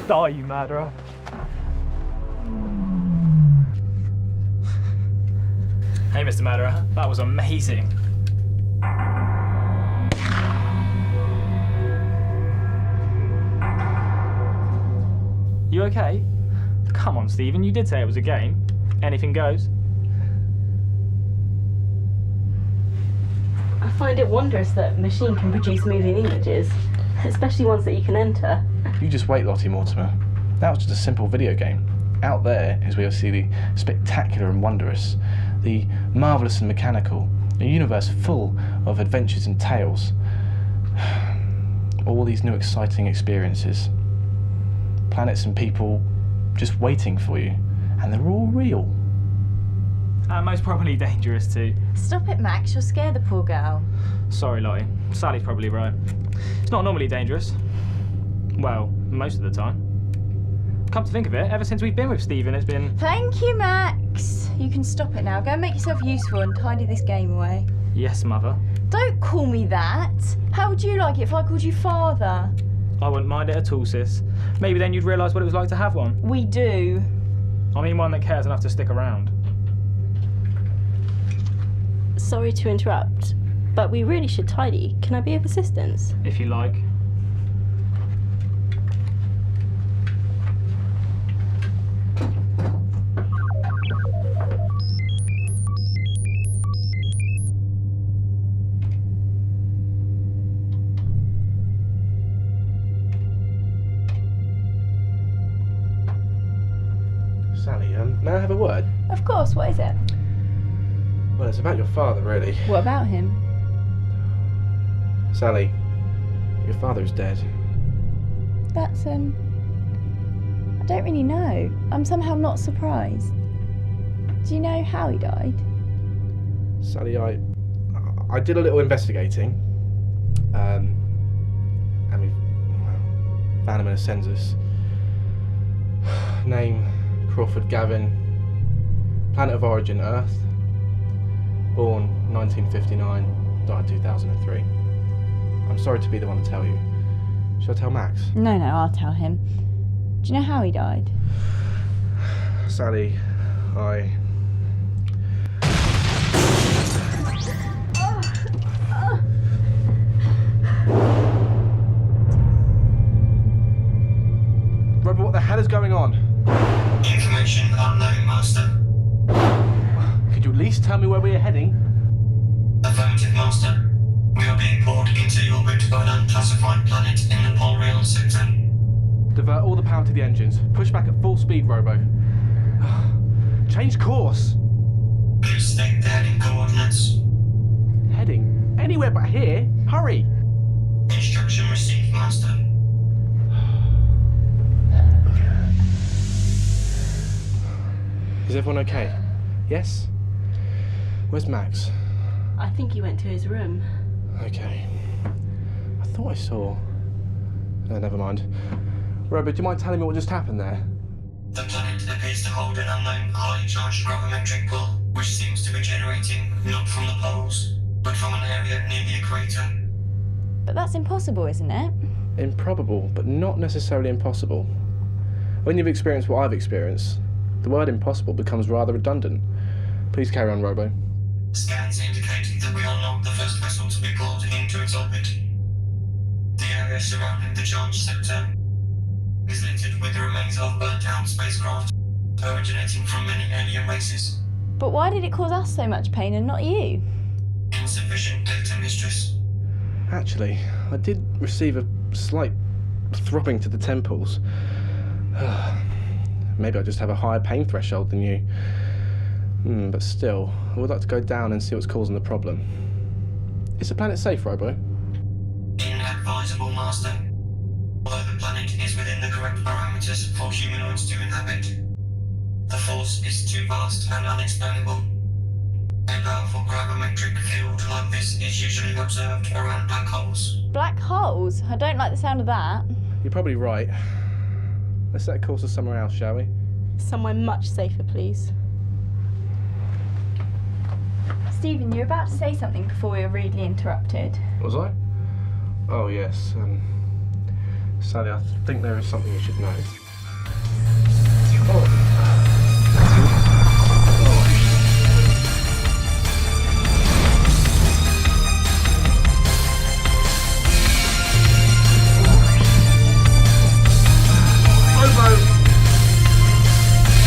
Die, you murderer. Hey, Mr. Murderer, that was amazing. You okay? Come on, Stephen, you did say it was a game. Anything goes. I find it wondrous that a machine can produce moving images, especially ones that you can enter. You just wait, Lottie Mortimer. That was just a simple video game. Out there is where you'll see the spectacular and wondrous, the marvellous and mechanical, a universe full of adventures and tales. All these new exciting experiences. Planets and people just waiting for you, and they're all real. And most probably dangerous too. Stop it, Max, you'll scare the poor girl. Sorry, Lottie. Sally's probably right. It's not normally dangerous. Well, most of the time. Come to think of it, ever since we've been with Stephen, it's been... Thank you, Max. You can stop it now. Go and make yourself useful and tidy this game away. Yes, Mother. Don't call me that. How would you like it if I called you Father? I wouldn't mind it at all, sis. Maybe then you'd realise what it was like to have one. We do. I mean one that cares enough to stick around. Sorry to interrupt, but we really should tidy. Can I be of assistance? If you like. Sally, may I have a word? Of course, what is it? Well, it's about your father, really. What about him? Sally, your father is dead. That's, I don't really know. I'm somehow not surprised. Do you know how he died? Sally, I did a little investigating, and we found him in a census. Name, Crawford Gavin. Planet of origin, Earth. Born 1959, died 2003. I'm sorry to be the one to tell you. Shall I tell Max? No, I'll tell him. Do you know how he died? Sally, Robert, what the hell is going on? Information unknown, Master. Could you at least tell me where we are heading? Affirmative, Master. We are being pulled into the orbit of an unclassified planet in the Polrion System. Divert all the power to the engines. Push back at full speed, Robo. Change course. Please state the heading coordinates. Heading? Anywhere but here. Hurry. Instruction received, Master. Is everyone okay? Yes? Where's Max? I think he went to his room. Okay. I thought I saw... No, never mind. Robert, do you mind telling me what just happened there? The planet appears to hold an unknown highly charged gravimetric pull, which seems to be generating not from the poles, but from an area near the equator. But that's impossible, isn't it? Improbable, but not necessarily impossible. When you've experienced what I've experienced, the word impossible becomes rather redundant. Please carry on, Robo. Scans indicate that we are not the first vessel to be pulled into its orbit. The area surrounding the charged sector is littered with the remains of burnt-out spacecraft originating from many alien races. But why did it cause us so much pain and not you? Insufficient data, Mistress. Actually, I did receive a slight throbbing to the temples. Maybe I just have a higher pain threshold than you. But still, I would like to go down and see what's causing the problem. Is the planet safe, Robo? Inadvisable, Master. Although the planet is within the correct parameters for humanoids to inhabit, the force is too vast and unexplainable. A powerful gravimetric field like this is usually observed around black holes. Black holes? I don't like the sound of that. You're probably right. Let's set a course to somewhere else, shall we? Somewhere much safer, please. Stephen, you were about to say something before we were rudely interrupted. Was I? Oh, yes. Sally, I think there is something you should know.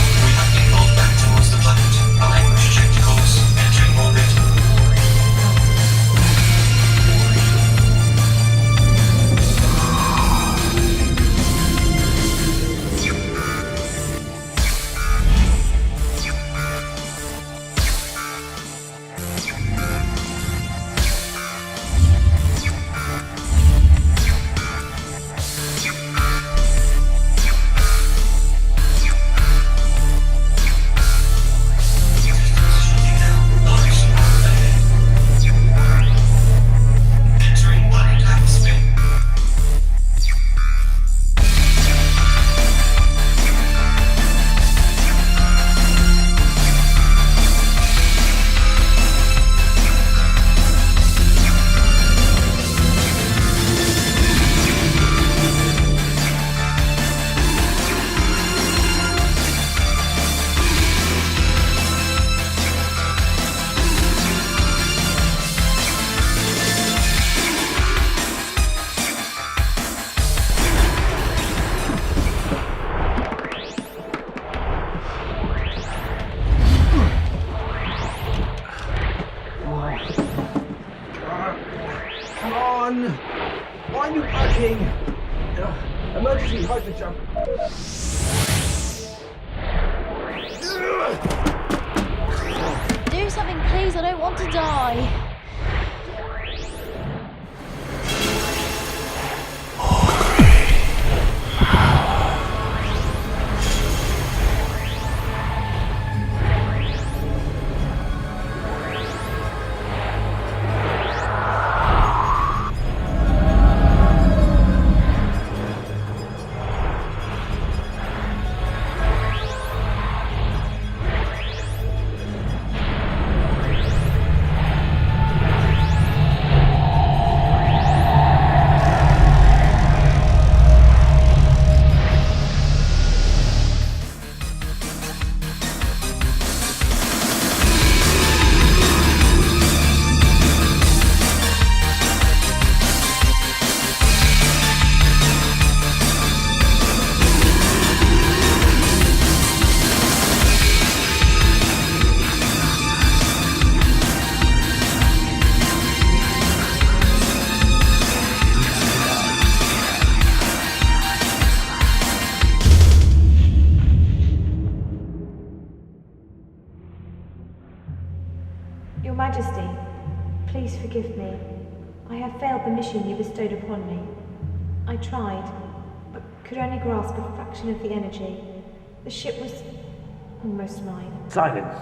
We have been pulled back towards the planet, unable to change course, entering orbit. Entering planet atmosphere. Come on! Why are you bugging? Emergency hyper jump. Do something, please. I don't want to die. Your Majesty, please forgive me. I have failed the mission you bestowed upon me. I tried, but could only grasp a fraction of the energy. The ship was almost mine. Silence.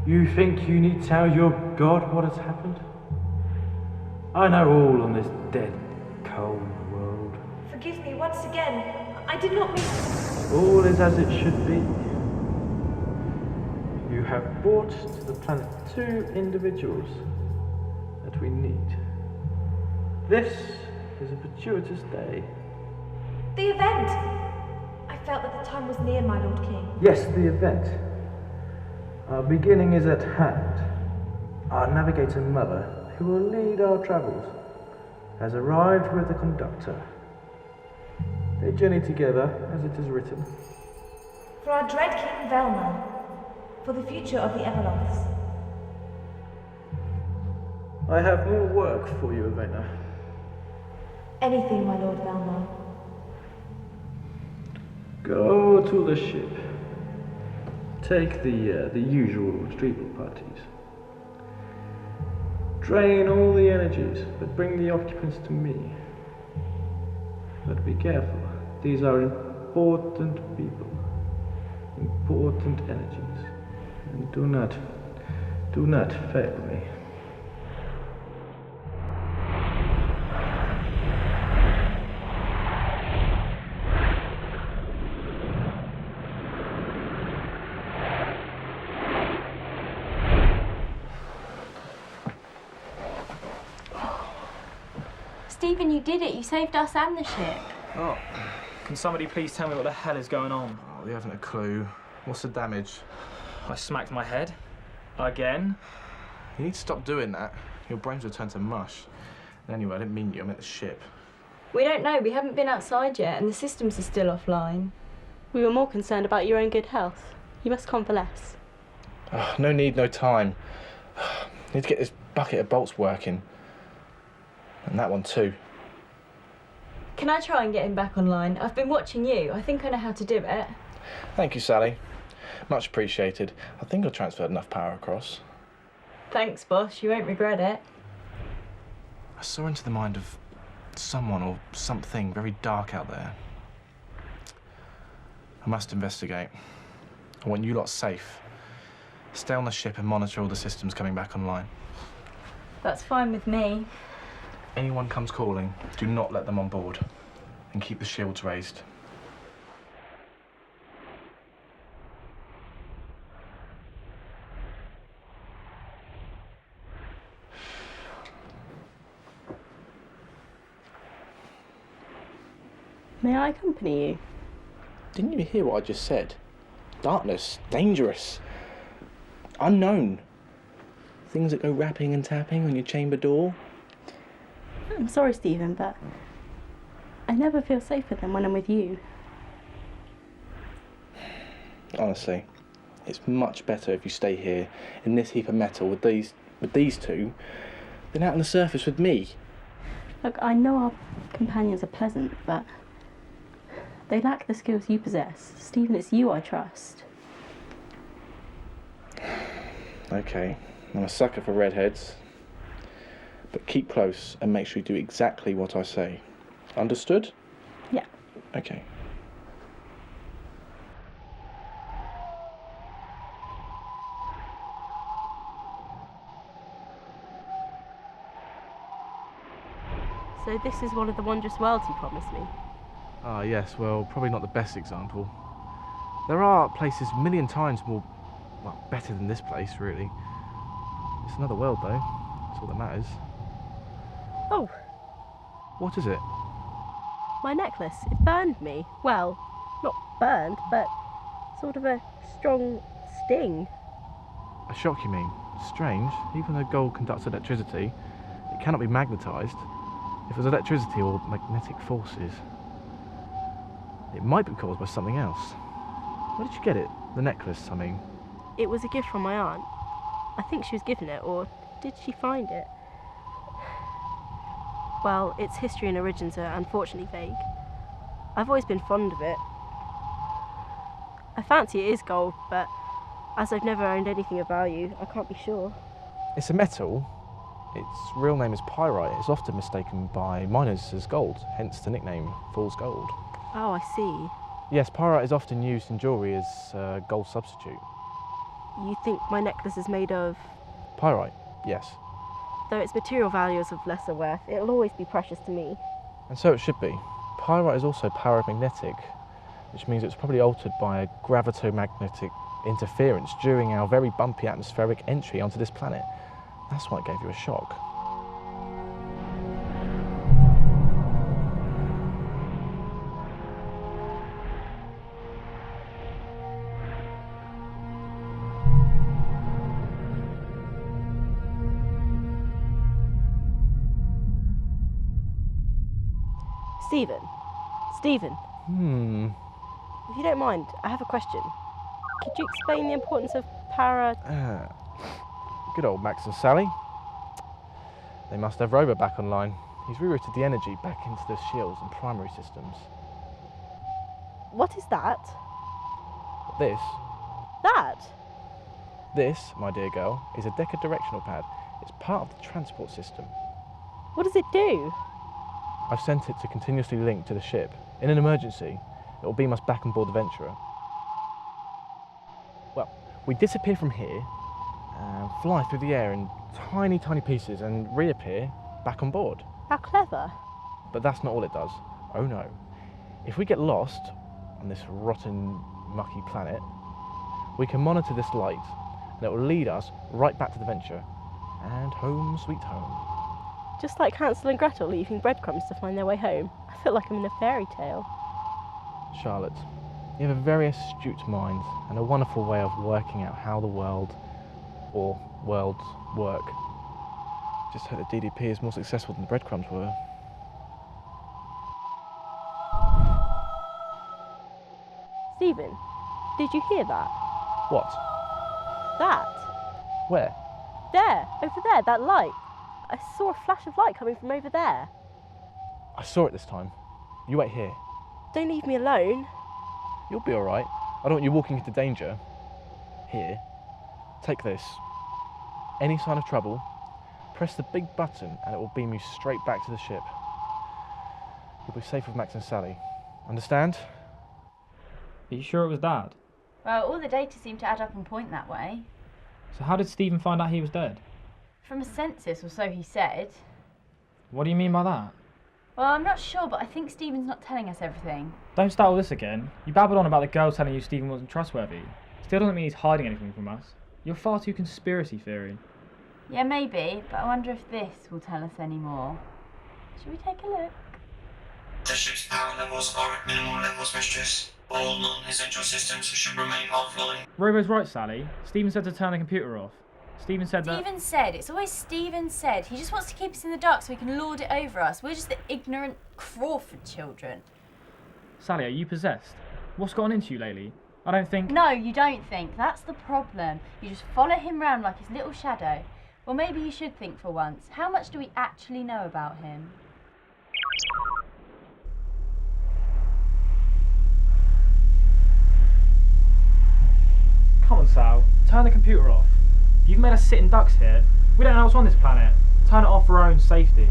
You think you need tell your God what has happened? I know all on this dead, cold world. Forgive me once again. I did not mean... All is as it should be. You have brought to the planet 2 individuals that we need. This is a fortuitous day. The event! I felt that the time was near, my Lord King. Yes, the event. Our beginning is at hand. Our navigator mother, who will lead our travels, has arrived with the conductor. They journey together, as it is written. For our dread King Velma. For the future of the Evviloths. I have more work for you, Evena. Anything, my Lord Velma. Go to the ship. Take the usual retrieval parties. Drain all the energies, but bring the occupants to me. But be careful. These are important people. Important energies. And do not fail me. Stephen, you did it. You saved us and the ship. Oh. Can somebody please tell me what the hell is going on? Oh, we haven't a clue. What's the damage? I smacked my head. Again. You need to stop doing that. Your brains will turn to mush. And anyway, I didn't mean you, I meant the ship. We don't know. We haven't been outside yet, and the systems are still offline. We were more concerned about your own good health. You must convalesce. Oh, no need, no time. Need to get this bucket of bolts working. And that one too. Can I try and get him back online? I've been watching you. I think I know how to do it. Thank you, Sally. Much appreciated. I think I transferred enough power across. Thanks, boss. You won't regret it. I saw into the mind of someone or something very dark out there. I must investigate. I want you lot safe. Stay on the ship and monitor all the systems coming back online. That's fine with me. Anyone comes calling, do not let them on board. And keep the shields raised. May I accompany you? Didn't you hear what I just said? Darkness, dangerous, unknown. Things that go rapping and tapping on your chamber door. I'm sorry, Stephen, but I never feel safer than when I'm with you. Honestly, it's much better if you stay here in this heap of metal with these two than out on the surface with me. Look, I know our companions are pleasant, but they lack the skills you possess. Stephen, it's you I trust. Okay, I'm a sucker for redheads. But keep close and make sure you do exactly what I say. Understood? Yeah. Okay. So this is one of the wondrous worlds you promised me? Ah, yes, well, probably not the best example. There are places a million times more, well, better than this place, really. It's another world, though. That's all that matters. Oh, What is it? my necklace. It burned me. Well, not burned, but sort of a strong sting. A shock, you mean? Strange. Even though gold conducts electricity, it cannot be magnetised. If it was electricity or magnetic forces, it might be caused by something else. Where did you get it? The necklace, I mean. It was a gift from my aunt. I think she was given it, or did she find it? Well, its history and origins are unfortunately vague. I've always been fond of it. I fancy it is gold, but as I've never owned anything of value, I can't be sure. It's a metal. Its real name is pyrite. It's often mistaken by miners as gold, hence the nickname Fool's Gold. Oh, I see. Yes, pyrite is often used in jewellery as a gold substitute. You think my necklace is made of... Pyrite, yes. Though its material value is of lesser worth, it'll always be precious to me. And so it should be. Pyrite is also paramagnetic, which means it's probably altered by a gravitomagnetic interference during our very bumpy atmospheric entry onto this planet. That's why it gave you a shock. Stephen, Hmm. if you don't mind, I have a question. Could you explain the importance of Good old Max and Sally. They must have Rover back online. He's rerouted the energy back into the shields and primary systems. What is that? This, my dear girl, is a Decker directional pad. It's part of the transport system. What does it do? I've sent it to continuously link to the ship. In an emergency, it will beam us back on board the Venturer. Well, we disappear from here, fly through the air in tiny, tiny pieces and reappear back on board. How clever. But that's not all it does. Oh no. If we get lost on this rotten, mucky planet, we can monitor this light and it will lead us right back to the Venture and home sweet home. Just like Hansel and Gretel leaving breadcrumbs to find their way home. I feel like I'm in a fairy tale. Charlotte, you have a very astute mind and a wonderful way of working out how the world or worlds work. Just hope the DDP is more successful than the breadcrumbs were. Stephen, did you hear that? What? That? Where? There, over there, that light. I saw a flash of light coming from over there. I saw it this time. You wait here. Don't leave me alone. You'll be alright. I don't want you walking into danger. Here. Take this. Any sign of trouble, press the big button and it will beam you straight back to the ship. You'll be safe with Max and Sally. Understand? Are you sure it was Dad? Well, all the data seemed to add up and point that way. So how did Stephen find out he was dead? From a census, or so he said. What do you mean by that? Well, I'm not sure, but I think Stephen's not telling us everything. Don't start all this again. You babbled on about the girl telling you Stephen wasn't trustworthy. Still doesn't mean he's hiding anything from us. You're far too conspiracy theory. Yeah, maybe, but I wonder if this will tell us any more. Should we take a look? The ship's power levels are at minimal levels, mistress. All non-essential systems should remain offline. Robo's right, Sally. Stephen said to turn the computer off. Stephen said that... Stephen said. It's always Stephen said. He just wants to keep us in the dark so he can lord it over us. We're just the ignorant Crawford children. Sally, are you possessed? What's gotten into you lately? I don't think... No, you don't think. That's the problem. You just follow him round like his little shadow. Well, maybe you should think for once. How much do we actually know about him? Come on, Sal. Turn the computer off. You've made us sit in ducks here. We don't know what's on this planet. Turn it off for our own safety.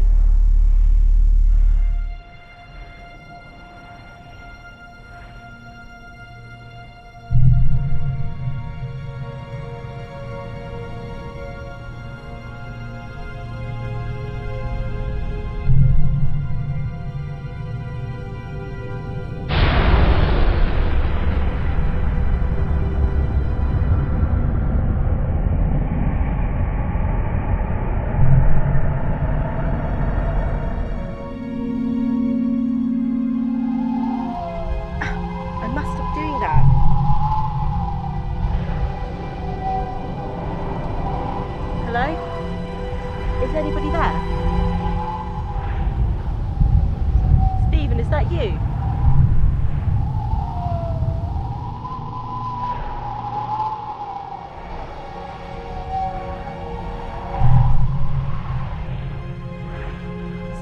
Hello? Is anybody there? Stephen, is that you?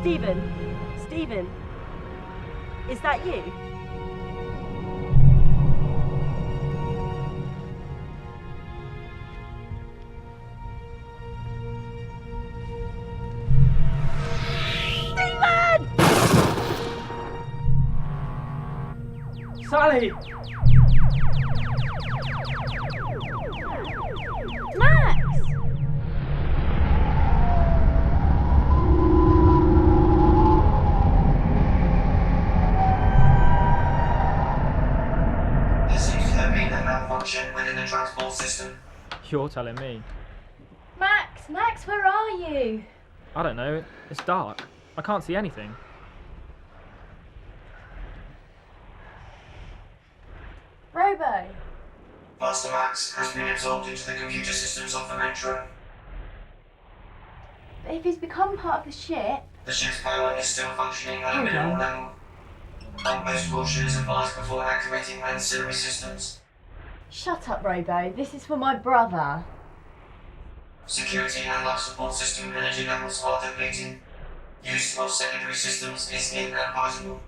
Stephen, is that you? Sally! Max! There seems to have been a malfunction within the transport system. You're telling me. Max, where are you? I don't know. It's dark. I can't see anything. Robo! Master Max has been absorbed into the computer systems of the Metro. But if he's become part of the ship... The ship's power is still functioning at a minimal level. Utmost caution is advised before activating ancillary systems. Shut up, Robo. This is for my brother. Security and life support system energy levels are depleting. Use of secondary systems is inadvisable.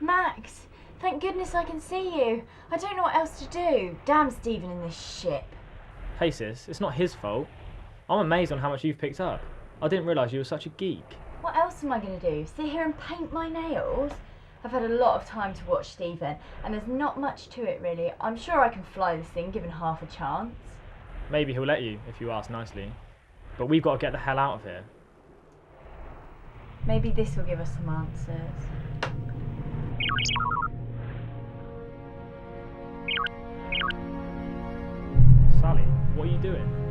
Max, thank goodness I can see you. I don't know what else to do. Damn Stephen in this ship. Hey sis, it's not his fault. I'm amazed on how much you've picked up. I didn't realise you were such a geek. What else am I going to do? Sit here and paint my nails? I've had a lot of time to watch Stephen, and there's not much to it really. I'm sure I can fly this thing given half a chance. Maybe he'll let you if you ask nicely. But we've got to get the hell out of here. Maybe this will give us some answers. Sally, what are you doing?